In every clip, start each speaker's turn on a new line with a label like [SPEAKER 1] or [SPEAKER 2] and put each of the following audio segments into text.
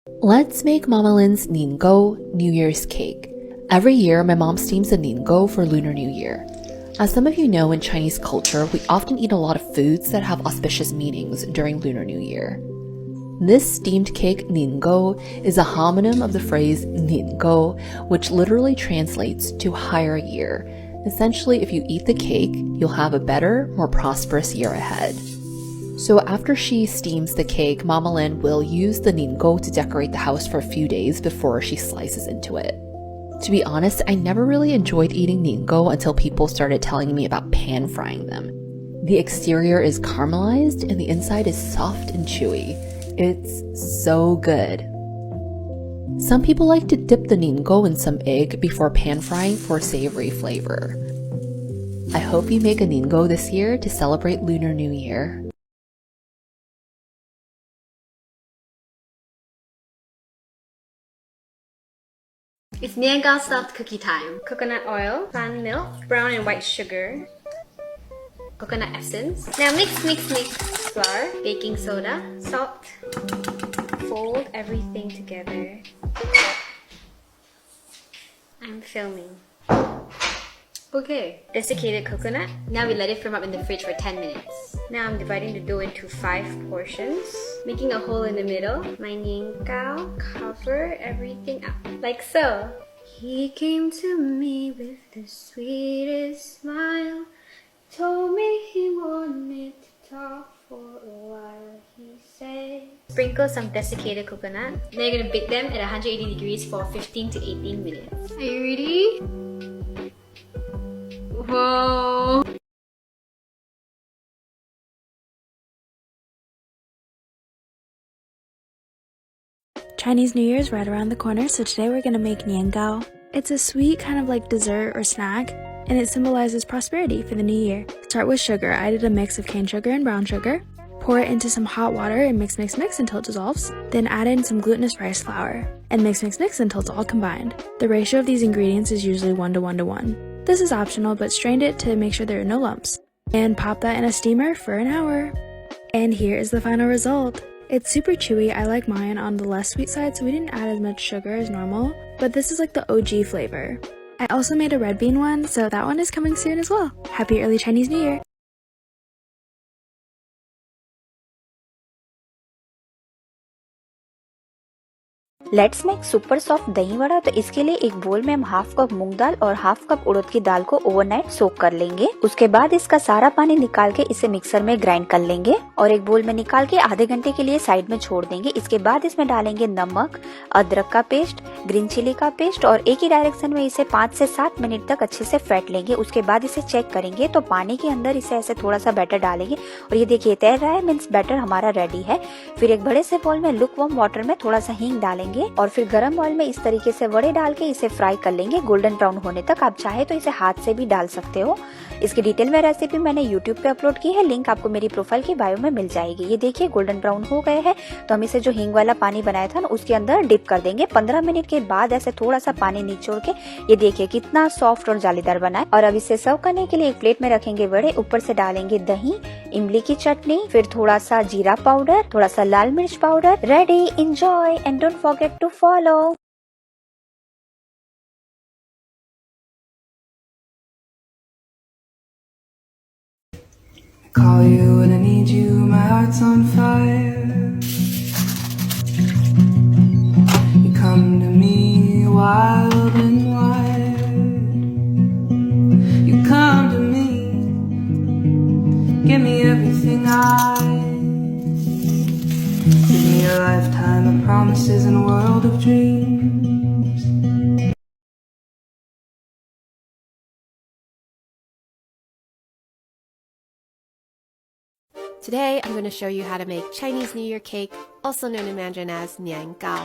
[SPEAKER 1] Let's make Mama Lynn's Nian Gao New Year's cake. Every year, my mom steams a Nian Gao for Lunar New Year. As some of you know, in Chinese culture, we often eat a lot of foods that have auspicious meanings during Lunar New Year. This steamed cake, Nian Gao, is a homonym of the phrase Nian Gao, which literally translates to higher year. Essentially, if you eat the cake, you'll have a better, more prosperous year ahead. So after she steams the cake, Mama Lynn will use the Nian Gao to decorate the house for a few days before she slices into it. To be honest, I never really enjoyed eating Nian Gao until people started telling me about pan frying them. The exterior is caramelized and the inside is soft and chewy. It's so good. Some people like to dip the Nian Gao in some egg before pan frying for savory flavor. I hope you make a Nian Gao this year to celebrate Lunar New Year.
[SPEAKER 2] It's Nian Gao soft cookie time. Coconut oil, plant milk, brown and white sugar, coconut essence. Now mix. Flour, baking soda, salt. Fold everything together. I'm filming. Okay, desiccated coconut. Now we let it firm up in the fridge for 10 minutes. Now I'm dividing the dough into 5 portions, making a hole in the middle. My Nian Gao, cover everything up, like so. He came to me with the sweetest smile, told me he wanted to talk for a while, he said. Sprinkle some desiccated coconut. Now you're gonna bake them at 180 degrees for 15 to 18 minutes. Are you ready? Whoa!
[SPEAKER 3] Chinese New Year is right around the corner, so today we're gonna make Nian Gao. It's a sweet kind of like dessert or snack, and it symbolizes prosperity for the new year. Start with sugar. I did a mix of cane sugar and brown sugar. Pour it into some hot water and mix until it dissolves. Then add in some glutinous rice flour and mix until it's all combined. The ratio of these ingredients is usually 1 to 1 to 1. This is optional, but strain it to make sure there are no lumps. And pop that in a steamer for an hour. And here is the final result. It's super chewy. I like mine on the less sweet side, so we didn't add as much sugar as normal, but this is like the OG flavor. I also made a red bean one, so that one is coming soon as well. Happy early Chinese New Year!
[SPEAKER 4] Let's make super soft दही वड़ा। तो इसके लिए एक बोल में हम half cup मूंग दाल और half cup उड़द की दाल को ओवरनाइट सोक कर लेंगे। उसके बाद इसका सारा पानी निकाल के इसे मिक्सर में ग्राइंड कर लेंगे और एक बोल में निकाल के आधे घंटे के लिए साइड में छोड़ देंगे। इसके बाद इसमें डालेंगे नमक, अदरक का पेस्ट, ग्रीन चिली का पेस्ट और एक ही डायरेक्शन में इसे 5 से 7 मिनट तक अच्छे से फेंट लेंगे। उसके बाद इसे चेक करेंगे तो पानी के अंदर इसे ऐसे थोड़ा सा बैटर डालेंगे और ये देखिए तैर रहा है, मीन्स बैटर हमारा रेडी है। फिर एक बड़े से बोल में लुकवार्म वाटर में थोड़ा सा हींग डालेंगे और फिर गरम ऑयल में इस तरीके से वड़े डाल के इसे फ्राई कर लेंगे गोल्डन ब्राउन होने तक। आप चाहे तो इसे हाथ से भी डाल सकते हो। इसकी डिटेल में रेसिपी मैंने यूट्यूब पे अपलोड की है, लिंक आपको मेरी प्रोफाइल की बायो में मिल जाएगी। ये देखिए गोल्डन ब्राउन हो गए हैं, तो हम इसे जो हींग वाला पानी बनाया था ना उसके अंदर डिप कर देंगे। 15 मिनट के बाद ऐसे थोड़ा सा पानी निचोड़ के ये देखिए कितना सॉफ्ट और जालीदार बना है। और अब इसे सर्व करने के लिए एक प्लेट में रखेंगे वड़े, ऊपर से डालेंगे दही, इमली की चटनी, फिर थोड़ा सा जीरा पाउडर, थोड़ा सा लाल मिर्च powder. Ready, enjoy and don't forget to follow.
[SPEAKER 5] Call you when I need you, my heart's on fire. You come to me wild and wide. You come to me, give me everything I need. Give me a lifetime of promises and a world of dreams.
[SPEAKER 6] Today, I'm going to show you how to make Chinese New Year cake, also known in Mandarin as Nian Gao.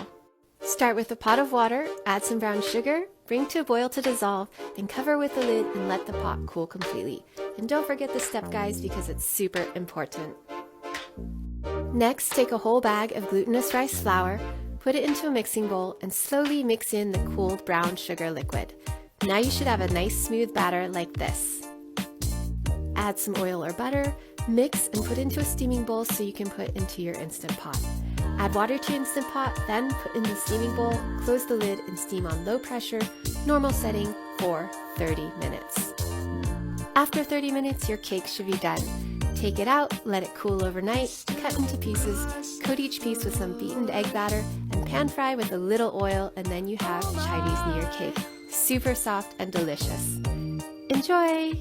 [SPEAKER 6] Start with a pot of water, add some brown sugar, bring to a boil to dissolve, then cover with a lid and let the pot cool completely. And don't forget this step, guys, because it's super important. Next, take a whole bag of glutinous rice flour, put it into a mixing bowl, and slowly mix in the cooled brown sugar liquid. Now you should have a nice smooth batter like this. Add some oil or butter, mix and put into a steaming bowl so you can put into your Instant Pot. Add water to Instant Pot, then put in the steaming bowl, close the lid and steam on low pressure, normal setting for 30 minutes. After 30 minutes, your cake should be done. Take it out, let it cool overnight, cut into pieces, coat each piece with some beaten egg batter, and pan fry with a little oil, and then you have Chinese New Year cake. Super soft and delicious. Enjoy!